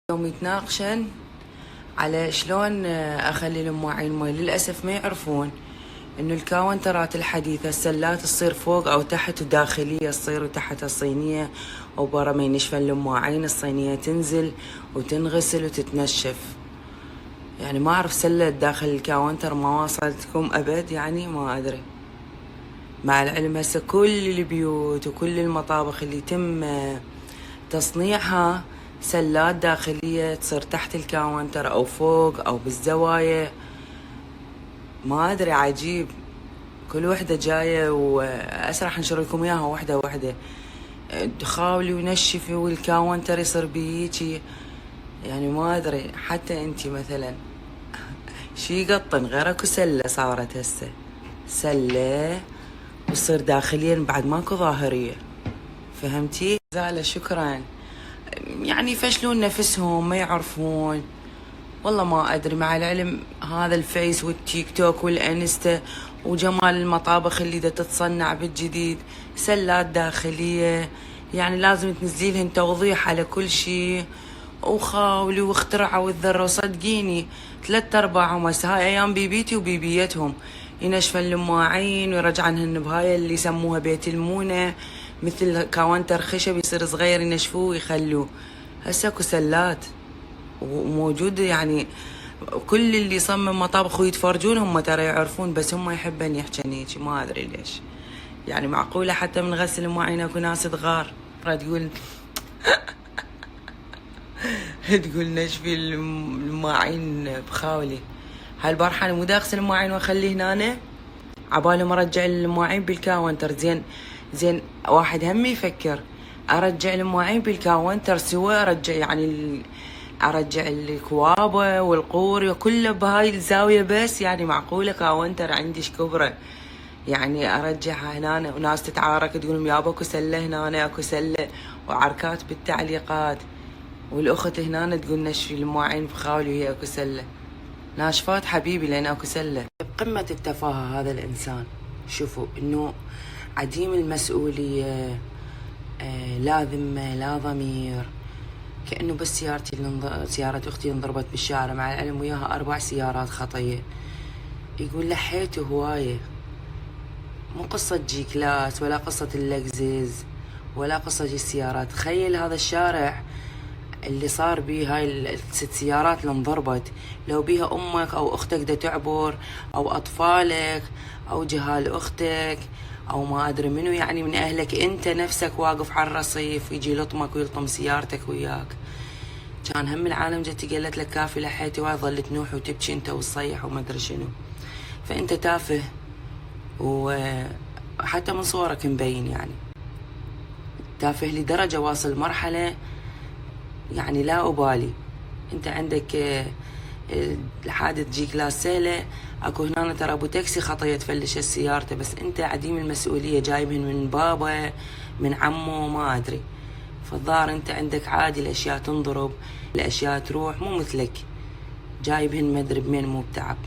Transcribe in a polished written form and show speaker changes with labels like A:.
A: يوم يتناقشن على شلون اخلي المواعين مي. للاسف ما يعرفون انه الكاونترات الحديثة السلات تصير فوق او تحت، وداخلية تصير وتحت الصينية، وبرا ما ينشفن المواعين الصينية تنزل وتنغسل وتتنشف. يعني ما اعرف سلة داخل الكاونتر ما وصلتكم ابد، يعني ما ادري. مع العلم هسه كل البيوت وكل المطابخ اللي يتم تصنيعها سلات داخلية تصير تحت الكاونتر أو فوق أو بالزوايا. ما أدري، عجيب. كل وحدة جاية وهسه راح انشر لكم إياها وحدة وحدة. تخاولي ونشفي والكاونتر يصير بيجي. يعني ما أدري، حتى أنتي مثلا شي يقطن غير اكو سلة صارت هسه سلة وتصير داخليا بعد ماكو ظاهرية. فهمتي؟ زالة شكرا. يعني يفشلون نفسهم، ما يعرفون. والله ما أدري. مع العلم هذا الفيس والتيك توك والانستا وجمال المطابخ اللي دا تتصنع بالجديد سلات داخلية، يعني لازم تنزلي لهن توضيح على كل شيء، وخاولي واخترعوا والذرة. وصدقيني 3/4 هسه هاي ايام بيبيتي وبيبيتهم ينشفن المواعين ويرجعنهن بهاي اللي يسموها بيت المونة، مثل كاونتر خشب يصير صغير ينشفوه ويخلوه. هسه اكو سلات وموجود. يعني كل اللي يصمم مطابخ ويتفرجون هم ترى يعرفون، بس هم يحبن يحجن هيجي، ما ادري ليش. يعني معقولة حتى من غسل المواعين اكو ناس تغار تقول تقول نشفي المواعين بخاولي. هالبارحة انا مو دا اغسل المواعين واخليه هنا، عبالهم ارجع المواعين بالكاونتر. زين واحد هم يفكر ارجع المواعين بالكاونتر سوا، ارجع يعني ارجع الكوابة والقوري وكله بهاي الزاوية بس. يعني معقولة كاونتر عنديش كبرة يعني ارجعها هنا؟ وناس تتعارك تقولهم يابا اكو سلة هنا اكو سلة، وعركات بالتعليقات. والاخت هنا تقول نشفي المواعين بخاولي وهي اكو سلة. ناشفات حبيبي لان اكو سلة. بقمة التفاهة هذا الانسان. شوفوا انه عديم المسؤولية، لا ذمة لا ضمير. كأنه بس سيارة أختي انضربت بالشارع، مع العلم وياها 4 سيارات خطية. يقول لحيته هواية. مو قصة جي كلاس ولا قصة اللكزز ولا قصة جي السيارات. تخيل هذا الشارع اللي صار بيه هاي ال6 سيارات اللي انضربت، لو بيها أمك أو أختك دا تعبر أو أطفالك أو جهال أختك أو ما أدري منو، يعني من أهلك، أنت نفسك واقف على الرصيف ويجي لطمك ويلطم سيارتك وياك، كان هم العالم جت قالت لك كافي لحيتي، وهاي ظلت تنوح وتبكي أنت وتصيح وما أدري شنو. فأنت تافه، وحتى من صورك مبين يعني تافه لدرجة واصل مرحلة يعني لا أبالي. أنت عندك الحادث جي كلاس سهلة، اكو هنا ترى ابو تاكسي خطيت فلشت سيارته، بس انت عديم المسؤولية جايبهن من بابا من عمه ما ادري. فالظاهر انت عندك عادي الاشياء تنضرب الاشياء تروح، مو مثلك جايبهن مدري بمين مو بتعب.